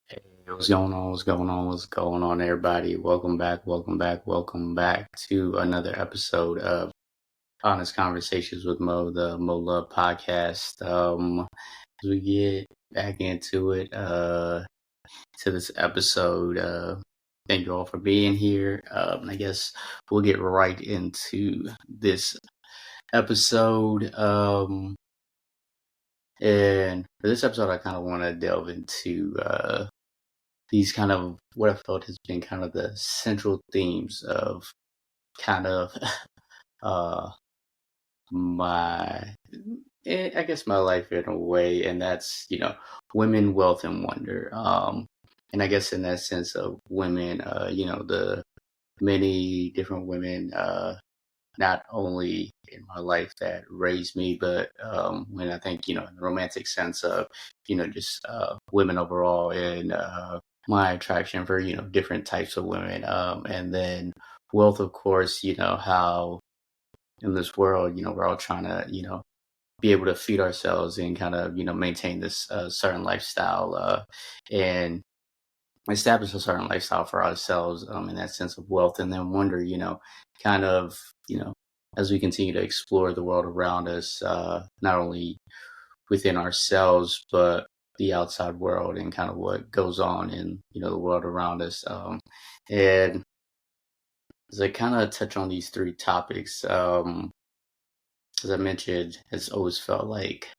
Hey, what's going on? What's going on? What's going on, everybody? Welcome back, welcome back, welcome back to another episode of Honest Conversations with Mo, the Mo Love podcast. As we get back into it, to this episode, thank you all for being here. I guess we'll get right into this episode. And for this episode, I kind of want to delve into, these kind of what I felt has been kind of the central themes of kind of uh my I guess my life in a way, and that's women, wealth, and wonder. And I guess in that sense of women, the many different women, not only in my life that raised me, but when I think in the romantic sense of just women overall, and my attraction for different types of women, and then wealth, of course. How in this world, we're all trying to be able to feed ourselves and kind of maintain this certain lifestyle, and establish a certain lifestyle for ourselves, in that sense of wealth. And then wonder, kind of as we continue to explore the world around us, not only within ourselves, but the outside world, and kind of what goes on in the world around us. And as I kind of touch on these three topics, as I mentioned, it's always felt like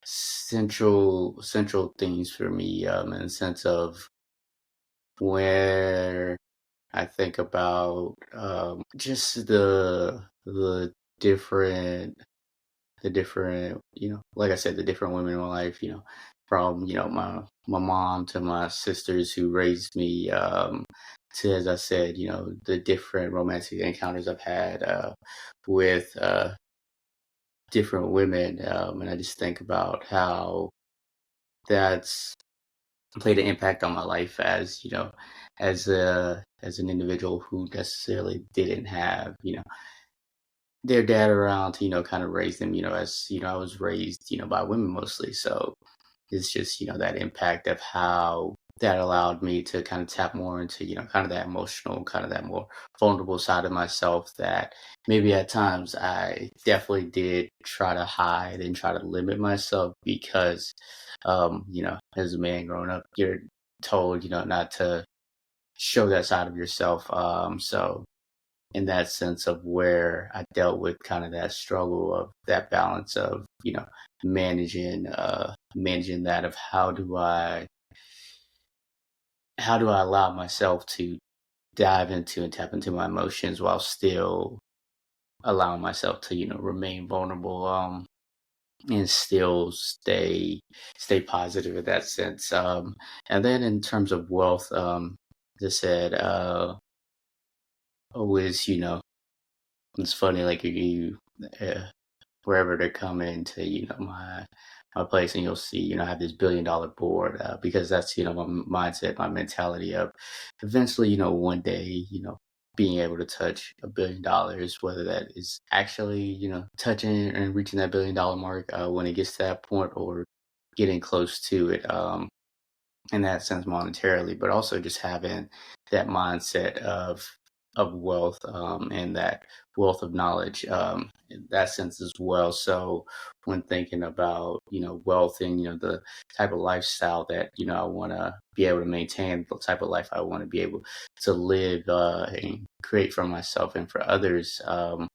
central things for me, in the sense of where I think about, just the different like I said, the different women in my life, from my mom to my sisters who raised me, to, as I said, the different romantic encounters I've had, with different women, and I just think about how that's played an impact on my life, as as an individual who necessarily didn't have their dad around to kind of raise them, as I was raised by women mostly. So it's just that impact of how that allowed me to kind of tap more into kind of that emotional, kind of that more vulnerable side of myself, that maybe at times I definitely did try to hide and try to limit myself, because as a man growing up, you're told not to show that side of yourself. So in that sense of where I dealt with kind of that struggle of that balance of managing that, of how do I allow myself to dive into and tap into my emotions while still allowing myself to remain vulnerable, and still stay positive in that sense. And then in terms of wealth, as I said, always, it's funny, like uh, wherever they come into my place, and you'll see I have this $1 billion board, because that's my mindset, my mentality of eventually, one day, being able to touch $1 billion, whether that is actually touching and reaching that $1 billion mark, when it gets to that point, or getting close to it, in that sense monetarily, but also just having that mindset of wealth, and that wealth of knowledge, in that sense as well. So when thinking about wealth, and the type of lifestyle that I want to be able to maintain, the type of life I want to be able to live, and create for myself and for others, and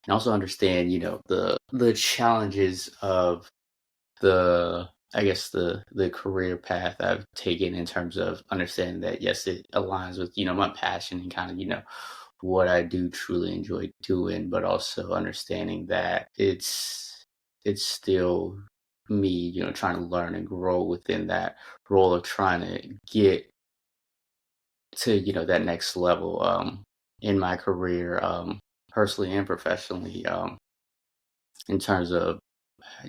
also understand the challenges of the I guess the career path I've taken, in terms of understanding that, yes, it aligns with my passion, and kind of what I do truly enjoy doing, but also understanding that it's still me, trying to learn and grow within that role of trying to get to that next level, in my career, personally and professionally, in terms of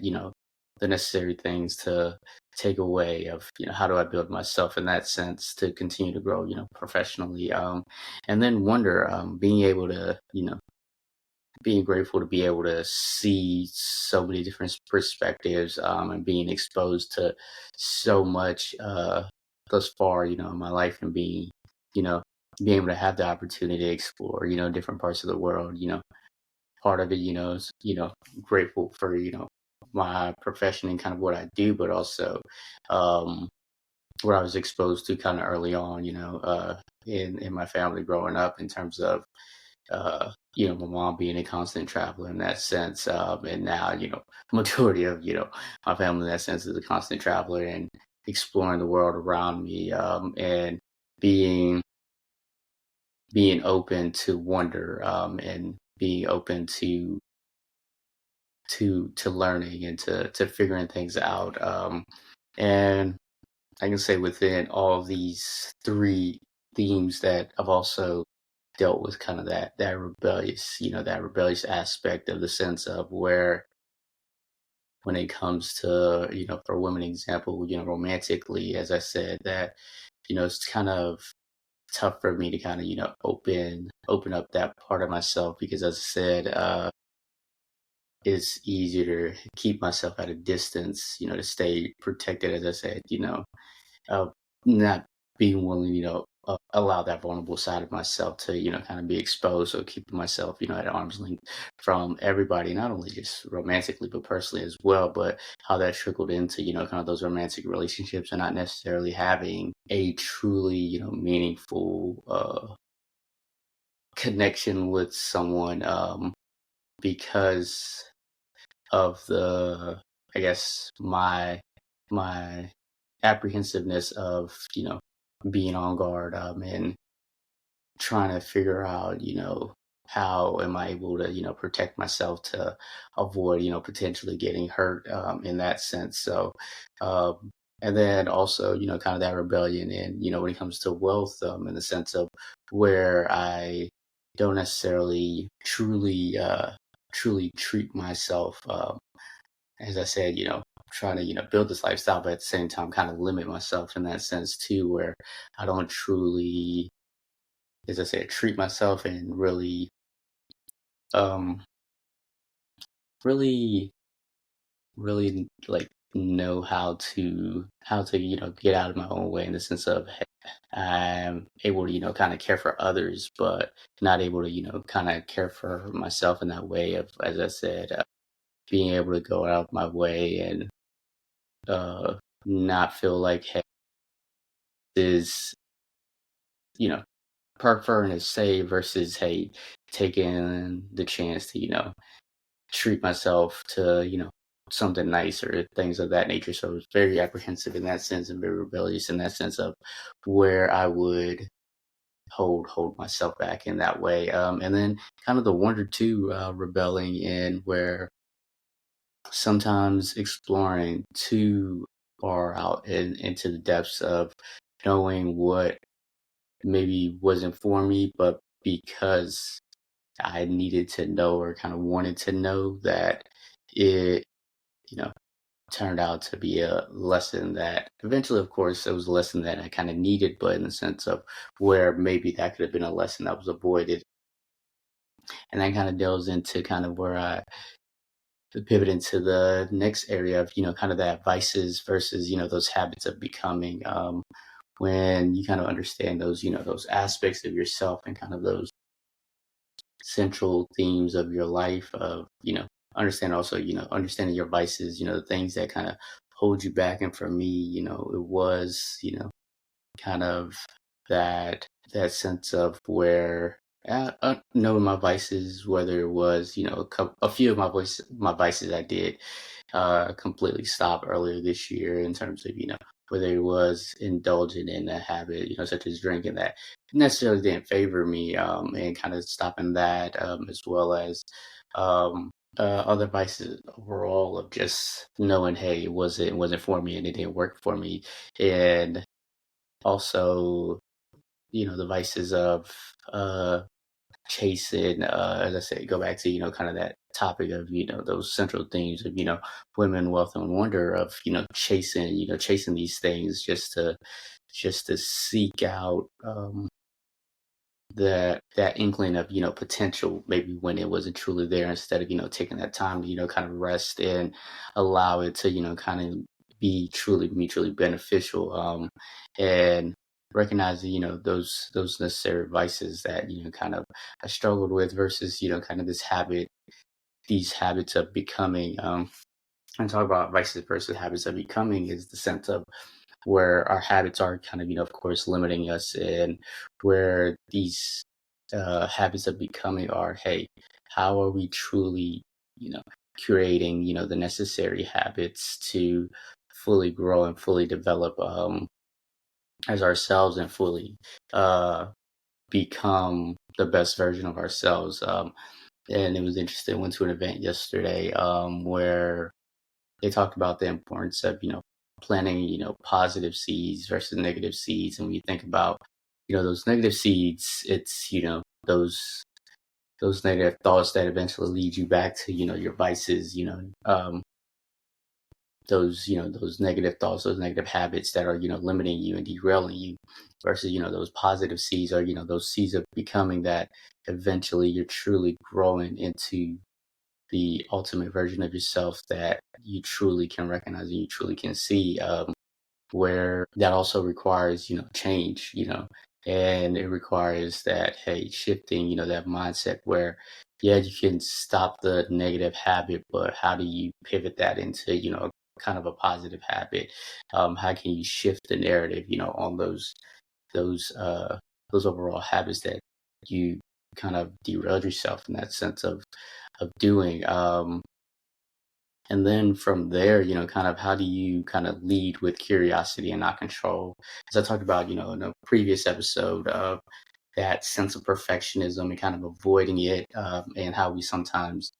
you know the necessary things to take away of how do I build myself in that sense to continue to grow professionally, and then wonder, being able to being grateful to be able to see so many different perspectives, and being exposed to so much thus far, in my life, and you know, being able to have the opportunity to explore, different parts of the world. Part of it, is, grateful for, my profession and kind of what I do, but also um, what I was exposed to kind of early on, in my family growing up, in terms of my mom being a constant traveler in that sense. And now, majority of, my family in that sense is a constant traveler and exploring the world around me, and being open to wonder, and being open to learning and to figuring things out. And I can say within all of these three themes that I've also dealt with kind of that rebellious aspect, of the sense of where, when it comes to, for women example, romantically, as I said, that, it's kind of tough for me to kind of, open up that part of myself, because, as I said, it's easier to keep myself at a distance, to stay protected, as I said, of not being willing, allow that vulnerable side of myself to, kind of be exposed, or keeping myself, at arm's length from everybody, not only just romantically, but personally as well. But how that trickled into, kind of those romantic relationships, and not necessarily having a truly, meaningful connection with someone, because of I guess, my apprehensiveness of, being on guard, and trying to figure out, how am I able to, protect myself to avoid, potentially getting hurt, in that sense. So, and then also, kind of that rebellion, and, when it comes to wealth, in the sense of where I don't necessarily truly treat myself, as I said, trying to, build this lifestyle, but at the same time, kind of limit myself in that sense too, where I don't truly, as I said, treat myself, and um, really, really, like, know how to, get out of my own way, in the sense of, hey, I'm able to, kind of care for others, but not able to, kind of care for myself in that way of, as I said, being able to go out of my way, and uh, not feel like, hey, is, you know, preferring to save versus, hey, taking the chance to, treat myself to, something nice, or things of that nature. So it's very apprehensive in that sense, and very rebellious in that sense of where I would hold myself back in that way. And then kind of the wonder too, rebelling in where sometimes exploring too far out into the depths of knowing what maybe wasn't for me, but because I needed to know, or kind of wanted to know, that it, you know, turned out to be a lesson that eventually, of course, it was a lesson that I kind of needed, but in the sense of where maybe that could have been a lesson that was avoided. And that kind of delves into kind of where I pivot into the next area of, kind of that vices versus, those habits of becoming. When you kind of understand those, those aspects of yourself, and kind of those central themes of your life, of, understand also, understanding your vices, the things that kind of hold you back. And for me, it was, kind of that sense of where, knowing my vices, whether it was, a few of my vices I did completely stop earlier this year, in terms of, whether it was indulging in a habit, such as drinking, that necessarily didn't favor me, and kind of stopping that, as well as um, other vices overall, of just knowing, hey, it wasn't for me, and it didn't work for me. And also, the vices of chasing, as I say, go back to, kind of that topic of, those central themes of, women, wealth, and wonder, of, chasing these things, just to seek out, that inkling of potential maybe when it wasn't truly there, instead of taking that time to kind of rest and allow it to kind of be truly mutually beneficial, and recognizing those necessary vices that kind of I struggled with, versus kind of these habits of becoming, and talk about vices versus habits of becoming, is the sense of where our habits are kind of, of course, limiting us, and where these habits of becoming are, hey, how are we truly, you know, curating, the necessary habits to fully grow and fully develop, as ourselves, and fully uh, become the best version of ourselves. And it was interesting. I went to an event yesterday, where they talked about the importance of planting positive seeds versus negative seeds. And when you think about those negative seeds, it's those negative thoughts that eventually lead you back to your vices, those negative thoughts, those negative habits that are limiting you and derailing you, versus those positive seeds are those seeds of becoming, that eventually you're truly growing into the ultimate version of yourself that you truly can recognize and you truly can see, where that also requires change, and it requires that, hey, shifting that mindset, where yeah, you can stop the negative habit, but how do you pivot that into kind of a positive habit? How can you shift the narrative on those uh those overall habits that you kind of derailed yourself in that sense of doing. And then from there, kind of how do you kind of lead with curiosity and not control? As I talked about, in a previous episode, of that sense of perfectionism and kind of avoiding it, and how we sometimes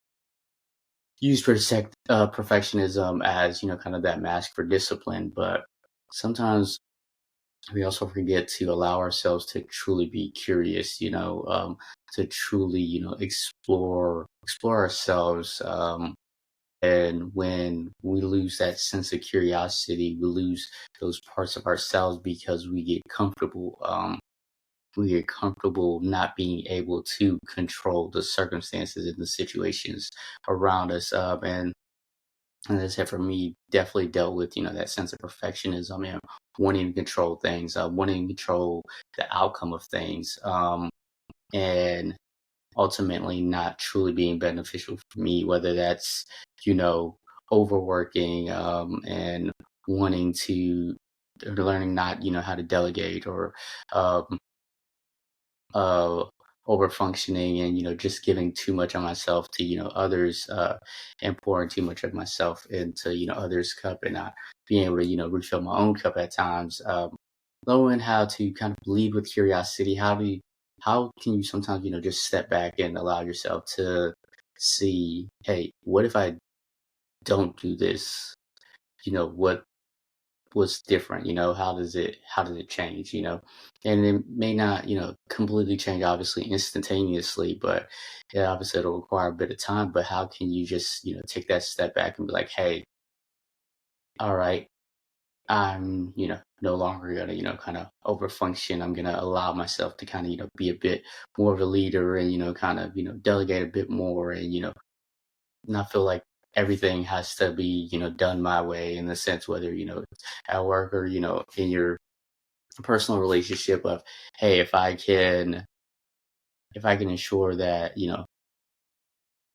use perfectionism as, kind of that mask for discipline. But sometimes we also forget to allow ourselves to truly be curious, to truly, explore ourselves. And when we lose that sense of curiosity, we lose those parts of ourselves because we get comfortable. We get comfortable not being able to control the circumstances and the situations around us. And as I said, for me, definitely dealt with, that sense of perfectionism and wanting to control things, wanting to control the outcome of things, and ultimately not truly being beneficial for me, whether that's, you know, overworking, and wanting to, or learning not, how to delegate, or um, uh, over functioning, and just giving too much of myself to others, and pouring too much of myself into others' cup, and not being able to refill my own cup at times. Knowing how to kind of lead with curiosity. How can you sometimes just step back and allow yourself to see, hey, what if I don't do this? What was different, how does it change, and it may not completely change, obviously, instantaneously, but yeah, obviously it'll require a bit of time. But how can you just take that step back and be like, hey, all right, I'm no longer gonna kind of over function. I'm gonna allow myself to kind of be a bit more of a leader, and kind of delegate a bit more, and not feel like everything has to be done my way, in the sense, whether at work, or in your personal relationship, of, hey, if I can ensure that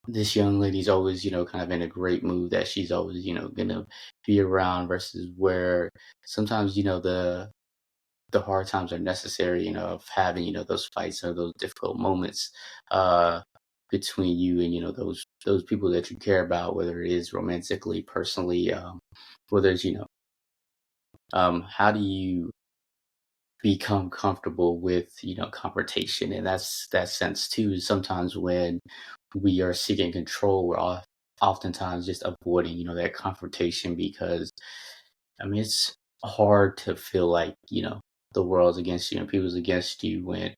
this young lady's always kind of in a great mood, that she's always gonna be around, versus where sometimes the hard times are necessary, of having those fights or those difficult moments, uh between you and those people that you care about, whether it is romantically, personally, whether it's how do you become comfortable with confrontation? And that's that sense too. Sometimes when we are seeking control, we're oftentimes just avoiding that confrontation, because I mean, it's hard to feel like the world's against you and people's against you when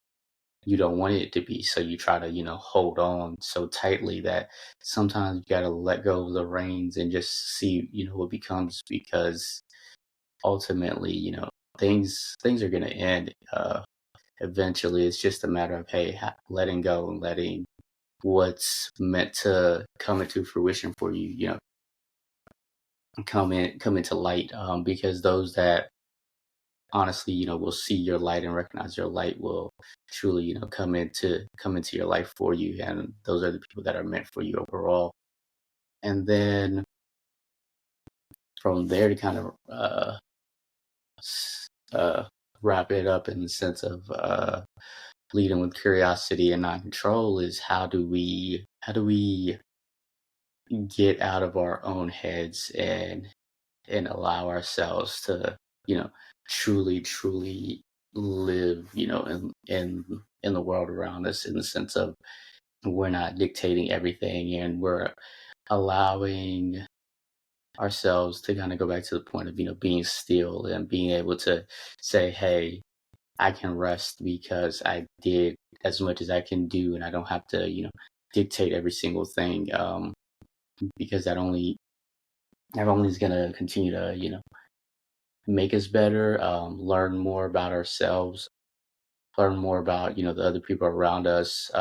you don't want it to be. So you try to hold on so tightly that sometimes you got to let go of the reins and just see what becomes, because ultimately things are going to end, eventually it's just a matter of, hey, letting go and letting what's meant to come into fruition for you, come into light. Because those that honestly, will see your light and recognize your light will truly, come into your life for you. And those are the people that are meant for you overall. And then from there to kind of uh, wrap it up in the sense of leading with curiosity and non-control is how do we get out of our own heads and allow ourselves to truly live in the world around us, in the sense of we're not dictating everything, and we're allowing ourselves to kind of go back to the point of being still and being able to say, hey, I can rest because I did as much as I can do, and I don't have to dictate every single thing, because that only is going to continue to make us better, learn more about ourselves, learn more about the other people around us,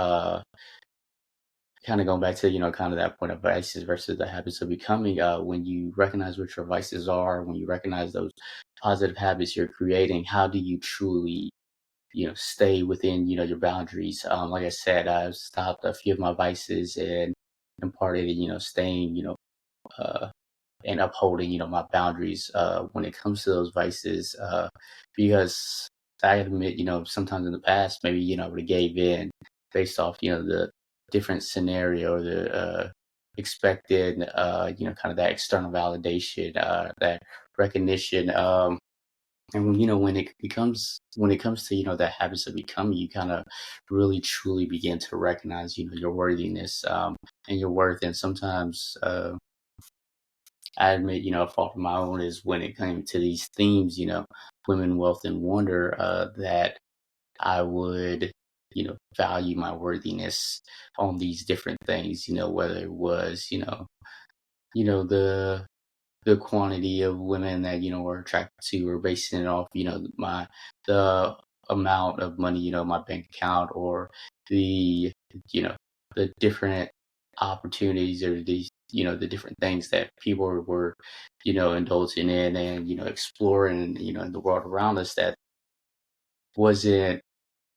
kind of going back to kind of that point of vices versus the habits of becoming. When you recognize what your vices are, when you recognize those positive habits you're creating, how do you truly stay within your boundaries? Like I said, I've stopped a few of my vices, and part of it staying uh and upholding my boundaries when it comes to those vices, because I admit sometimes in the past maybe I would have gave in based off the different scenario, or the expected kind of that external validation, that recognition, and when it comes to the habits of becoming, you kind of really truly begin to recognize your worthiness, and your worth. And sometimes I admit, a fault of my own is when it came to these themes, women, wealth, and wonder, that I would, value my worthiness on these different things, whether it was, the quantity of women that, were attracted to, or basing it off, the amount of money, my bank account, or the, you know, the different opportunities, or these, the different things that people were, indulging in, and, exploring, in the world around us, that wasn't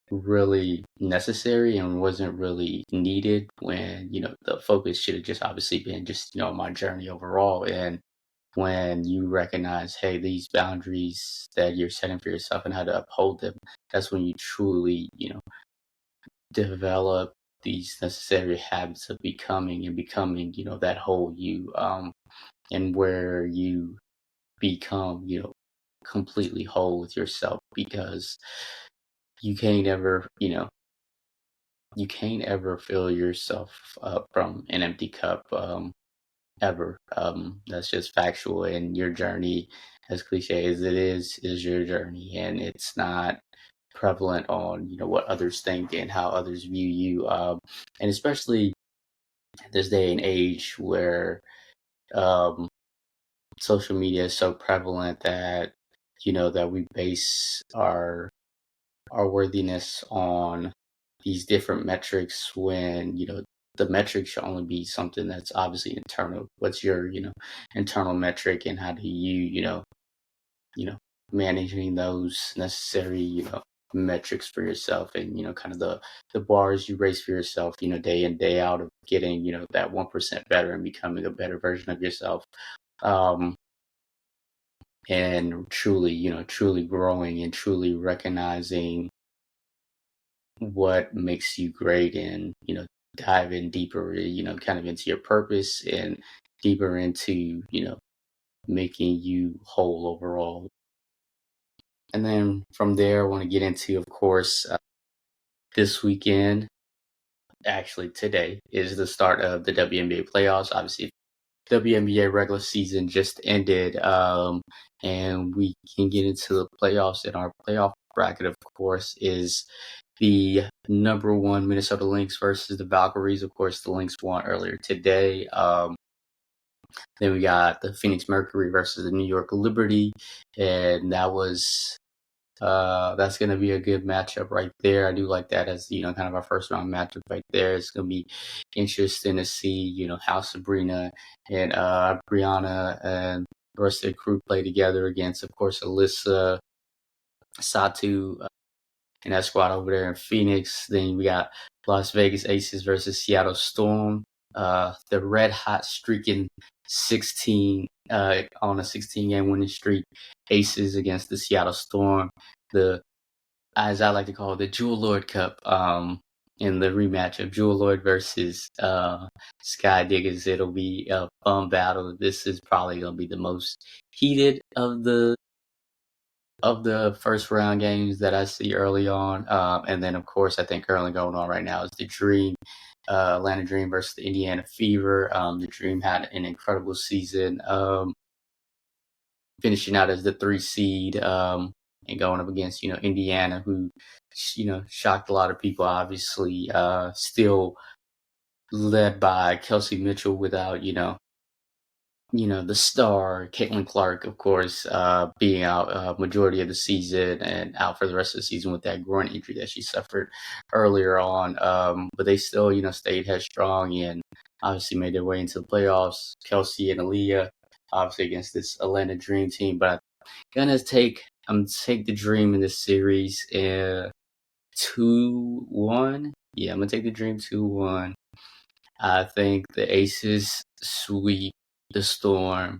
really necessary and wasn't really needed, when, the focus should have just obviously been just, my journey overall. And when you recognize, hey, these boundaries that you're setting for yourself and how to uphold them, that's when you truly, develop these necessary habits of becoming, that whole you, and where you become, completely whole with yourself, because you can't ever, you can't ever fill yourself up from an empty cup, ever. That's just factual. And your journey, as cliche as it is your journey, and it's not prevalent on what others think and how others view you. And especially this day and age where um, social media is so prevalent, that that we base our worthiness on these different metrics, when the metric should only be something that's obviously internal. What's your internal metric, and how do you you know managing those necessary metrics for yourself, and kind of the bars you raise for yourself, day in day out, of getting that 1% better and becoming a better version of yourself, um and truly truly growing, and truly recognizing what makes you great, and dive in deeper, kind of into your purpose, and deeper into making you whole overall. And then from there, I want to get into, of course, this weekend, actually today, is the start of the WNBA playoffs. Obviously, WNBA regular season just ended, and we can get into the playoffs. And our playoff bracket, of course, is the number one Minnesota Lynx versus the Valkyries. Of course, the Lynx won earlier today. Then we got the Phoenix Mercury versus the New York Liberty, and That's going to be a good matchup right there. I do like that as, kind of our first round matchup right there. It's going to be interesting to see, how Sabrina and Brianna and the rest of the crew play together against, of course, Alyssa, Satu, and that squad over there in Phoenix. Then we got Las Vegas Aces versus Seattle Storm. The red hot streaking 16 on a 16-game winning streak. Aces against the Seattle Storm. The, as I like to call it, the Jewel Lord Cup. In the rematch of Jewel Lord versus Sky Diggers, it'll be a fun battle. This is probably gonna be the most heated of the first round games that I see early on. And then, of course, I think currently going on right now is the Dream, Atlanta Dream versus the Indiana Fever. The Dream had an incredible season, finishing out as the 3 seed, and going up against, Indiana, who, shocked a lot of people, obviously, still led by Kelsey Mitchell without, the star, Caitlin Clark, of course, being out majority of the season and out for the rest of the season with that groin injury that she suffered earlier on. But they still, stayed headstrong and obviously made their way into the playoffs. Kelsey and Aaliyah, obviously against this Atlanta Dream team. But I'm gonna take the Dream in this series 2-1. Yeah, I'm gonna take the Dream 2-1. I think the Aces sweep the Storm.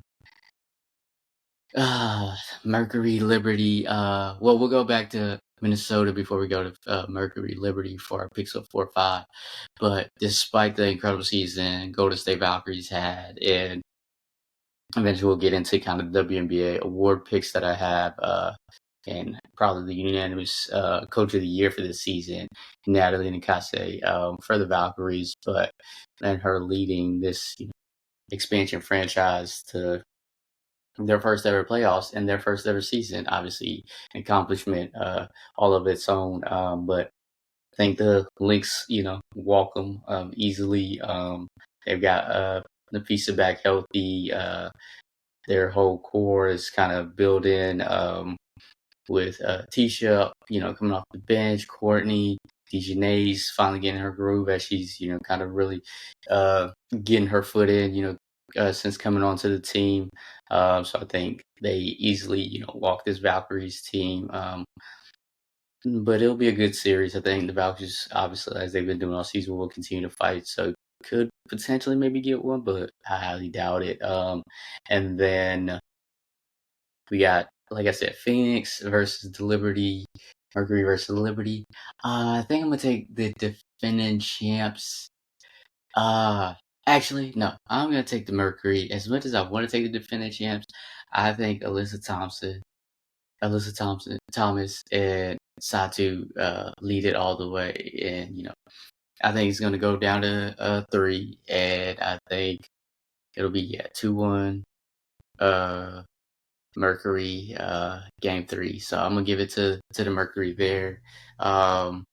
Mercury, Liberty. Well, we'll go back to Minnesota before we go to Mercury, Liberty for our picks of 4-5. But despite the incredible season Golden State Valkyries had, and eventually we'll get into kind of the WNBA award picks that I have, and probably the unanimous Coach of the Year for this season, Natalie Nakase, for the Valkyries, but then her leading this expansion franchise to their first ever playoffs and their first ever season. Obviously, an accomplishment all of its own. But I think the Lynx, walk them easily. They've got Nafisa back healthy. Their whole core is kind of built in with Tisha, coming off the bench. Courtney, Dejanay's finally getting her groove as she's, kind of really getting her foot in, since coming onto the team. So I think they easily, walk this Valkyries team. But it'll be a good series. I think the Valkyries, obviously, as they've been doing all season, will continue to fight. So could potentially maybe get one, but I highly doubt it. And then we got, like I said, Phoenix versus the Liberty, Mercury versus the Liberty. I think I'm gonna take the defending champs. Actually, no, I'm gonna take the Mercury. As much as I want to take the defending champs, I think Alyssa Thomas, and Satu lead it all the way, and I think it's gonna go down to 3, and I think it'll be 2-1. Mercury, game 3. So I'm gonna give it to the Mercury there. The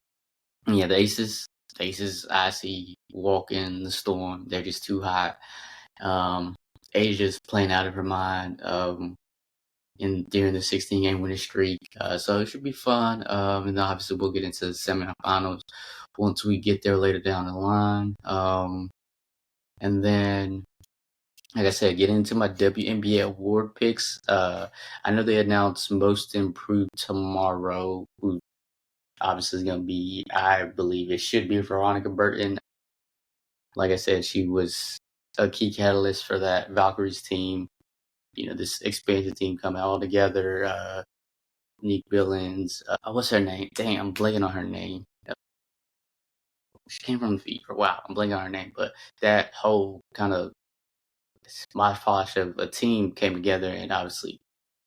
Aces. The Aces, I see walking the Storm. They're just too hot. Asia's playing out of her mind during the 16-game winning streak. So it should be fun. And then obviously we'll get into the semifinals once we get there later down the line. And then, like I said, get into my WNBA award picks. I know they announced Most Improved tomorrow, who obviously is going to be, I believe it should be Veronica Burton. Like I said, she was a key catalyst for that Valkyries team. This expansion team coming all together. Nick Billings. What's her name? Dang, I'm blanking on her name. She came from the Fever. Wow, I'm blanking on her name. But that whole kind of mosh of a team came together and obviously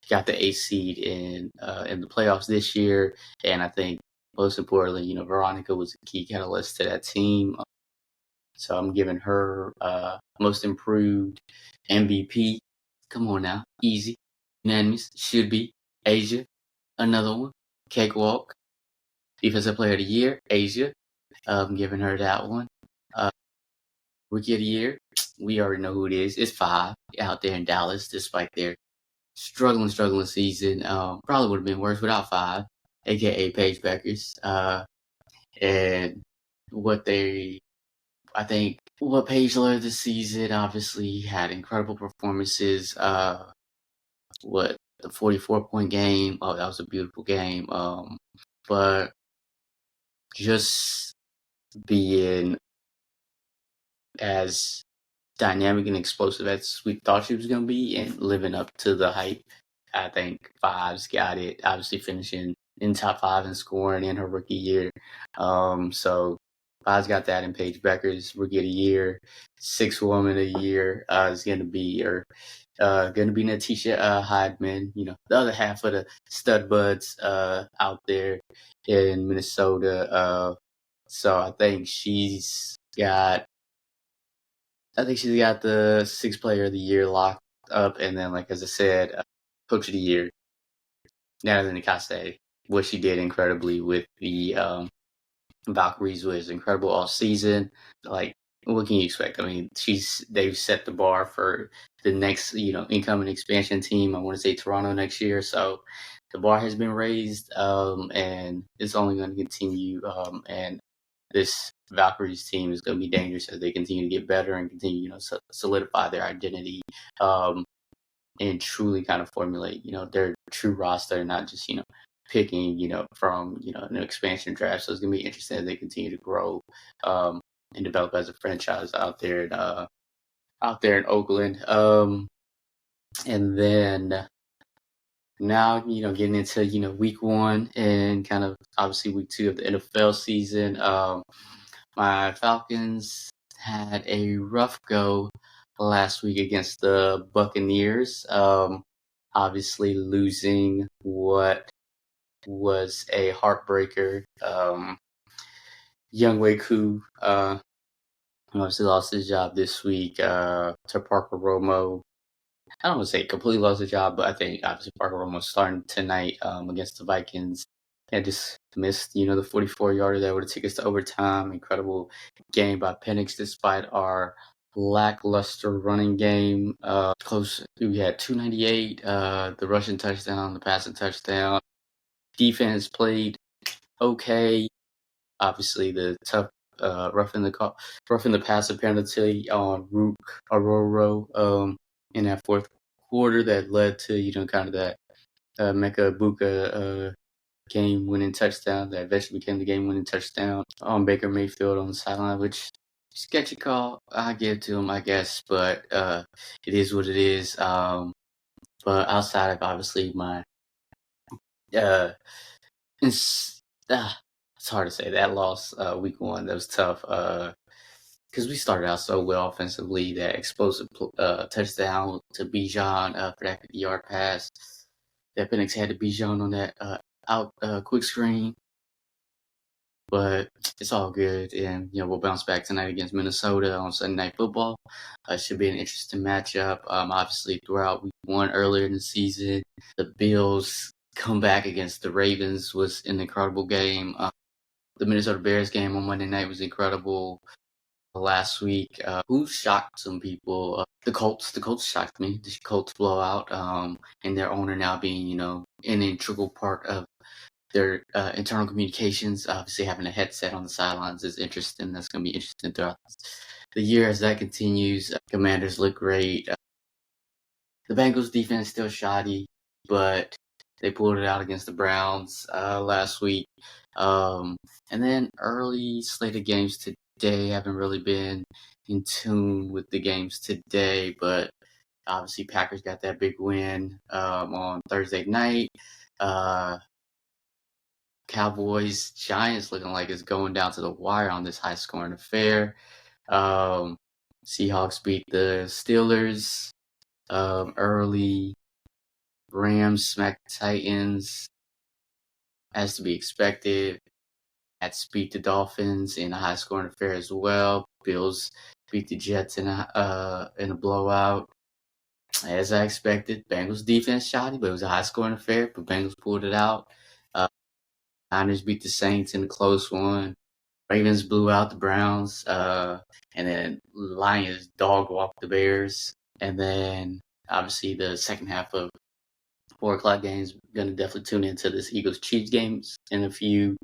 got the 8th seed in the playoffs this year. And I think most importantly, Veronica was a key catalyst to that team. So I'm giving her Most Improved MVP. Come on now, easy, unanimous, should be Asia. Another one, cakewalk. Defensive Player of the Year, Asia. I'm giving her that one. Rookie of the Year, we already know who it is. It's 5 out there in Dallas, despite their struggling season. Probably would have been worse without 5. aka Paige Beckers. And what they I think what Paige learned this season, obviously had incredible performances. What the 44-point game? Oh, that was a beautiful game. But just being as dynamic and explosive as we thought she was going to be and living up to the hype. I think Fives got it, obviously finishing in top five and scoring in her rookie year. So Fives got that in Paige Becker's rookie of the year. Sixth woman of the year is going to be Natisha Hydeman, the other half of the stud buds out there in Minnesota. So I think she's got the sixth player of the year locked up, and then, like as I said, coach of the year, Natalie Nikaste. What she did incredibly with the Valkyries was incredible all season. Like, what can you expect? I mean, they've set the bar for the next, incoming expansion team. I want to say Toronto next year. So the bar has been raised, and it's only going to continue. And this Valkyries team is going to be dangerous as they continue to get better and continue, solidify their identity, and truly kind of formulate, their true roster, not just, picking, from, an expansion draft. So it's going to be interesting as they continue to grow, and develop as a franchise out there in Oakland. And then now, getting into, week one and kind of obviously week two of the NFL season. My Falcons had a rough go last week against the Buccaneers. Obviously losing what was a heartbreaker. Younghoe Koo obviously lost his job this week to Parker Romo. I don't want to say completely lost his job, but I think obviously Parker Romo starting tonight against the Vikings. And just missed, the 44-yarder that would have taken us to overtime. Incredible game by Penix despite our lackluster running game. Close. We had 298, the rushing touchdown, the passing touchdown. Defense played okay. Obviously, the tough roughing the passer penalty on Rook Aurora in that fourth quarter that led to kind of that Mecca Buka game-winning touchdown that eventually became the game-winning touchdown on Baker Mayfield on the sideline, which sketchy call. I give it to him, I guess, but it is what it is. But outside of obviously my it's hard to say that loss week one. That was tough because we started out so well offensively. That explosive touchdown to Bijan for that 50-yard pass that Penix had to Bijan on that out quick screen. But it's all good, and we'll bounce back tonight against Minnesota on Sunday Night Football. Should be an interesting matchup. Obviously, throughout week one earlier in the season, the Bills come back against the Ravens was an incredible game. The Minnesota Bears game on Monday night was incredible. Last week, who shocked some people? The Colts. The Colts shocked me. The Colts blowout, and their owner now being, an integral part of their internal communications. Obviously, having a headset on the sidelines is interesting. That's going to be interesting throughout the year as that continues. Commanders look great. The Bengals defense still shoddy, but they pulled it out against the Browns last week. And then early slate of games today. Haven't really been in tune with the games today, but obviously Packers got that big win on Thursday night. Cowboys, Giants looking like it's going down to the wire on this high-scoring affair. Seahawks beat the Steelers early. Rams smacked the Titans, as to be expected. Pats beat the Dolphins in a high-scoring affair as well. Bills beat the Jets in a blowout. As I expected, Bengals defense shoddy, but it was a high-scoring affair. But Bengals pulled it out. Niners beat the Saints in a close one. Ravens blew out the Browns. And then Lions dog walked the Bears. And then obviously the second half of 4 o'clock games. Gonna definitely tune into this Eagles Chiefs games in a few.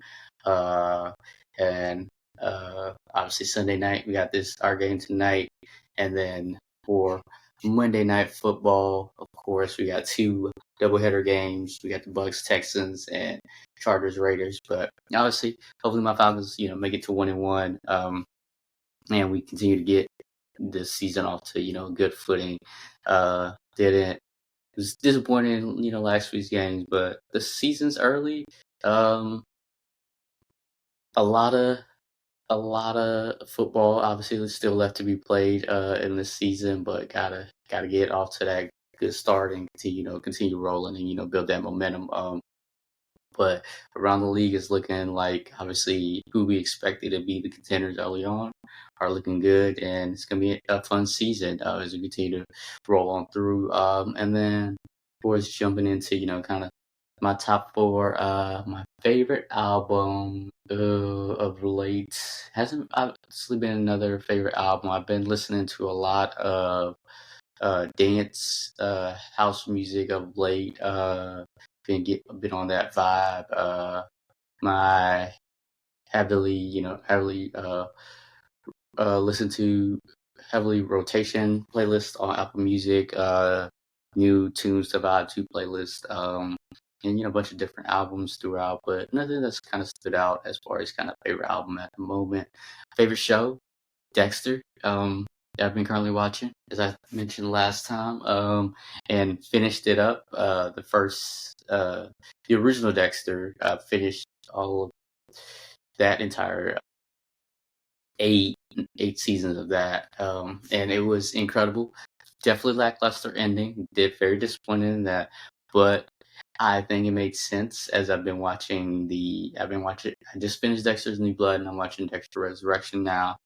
Uh, and Obviously Sunday night we got this our game tonight, and then for Monday night football, of course, we got 2 doubleheader games. We got the Bucks Texans and Chargers Raiders. But obviously, hopefully my Falcons, make it to 1-1. And we continue to get this season off to a good footing. Didn't It was disappointing, last week's games, but the season's early. Um, a lot of football obviously is still left to be played in this season, but gotta get off to that good start and continue rolling and build that momentum. But around the league is looking like obviously who we expected to be the contenders early on are looking good, and it's gonna be a fun season as we continue to roll on through. And then of course jumping into kind of my top 4. My favorite album of late hasn't obviously been another favorite album. I've been listening to a lot of dance house music of late. Been on that vibe. My heavily listen to heavily rotation playlist on Apple Music. New tunes to vibe to playlist. And a bunch of different albums throughout, but nothing that's kind of stood out as far as kind of favorite album at the moment. Favorite show, Dexter. That I've been currently watching, as I mentioned last time, and finished it up. The original Dexter, finished all of that entire eight seasons of that, and it was incredible. Definitely lackluster ending. Did very disappointed in that, but I think it made sense as I've been watching. I just finished Dexter's New Blood, and I'm watching Dexter Resurrection now,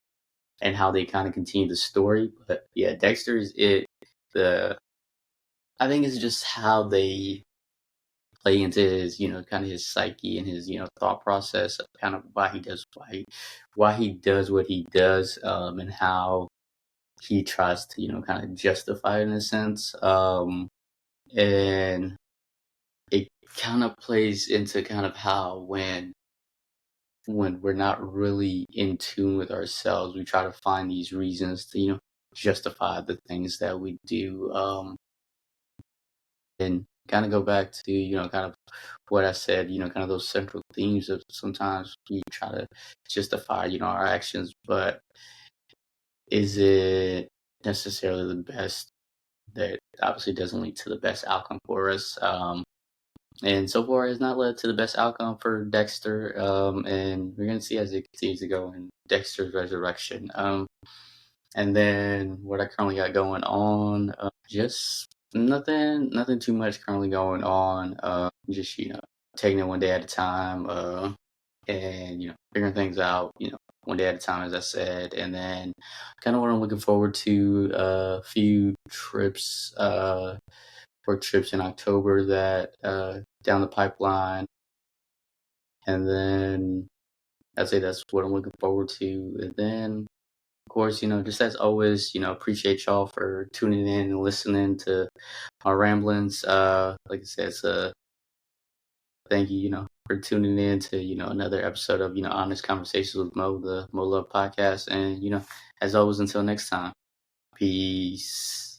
and how they kind of continue the story. But yeah, Dexter is it. I think it's just how they play into his, kind of his psyche and his, thought process of kind of why he does what he does, and how he tries to, kind of justify it in a sense. And it kind of plays into kind of how when we're not really in tune with ourselves, we try to find these reasons to, justify the things that we do. And kind of go back to, kind of what I said, kind of those central themes of sometimes we try to justify, our actions, but is it necessarily the best? That obviously doesn't lead to the best outcome for us. And so far has not led to the best outcome for Dexter. And we're going to see as it continues to go in Dexter's Resurrection. And then what I currently got going on, just nothing too much currently going on. Just, taking it one day at a time, and, figuring things out, one day at a time, as I said. And then kind of what I'm looking forward to, a few trips, work trips in October that, down the pipeline. And then I'd say that's what I'm looking forward to. And then, of course, just as always, appreciate y'all for tuning in and listening to my ramblings. Like I said, thank you, for tuning in to, another episode of, Honest Conversations with Mo, the Mo Love podcast. And, as always, until next time, peace.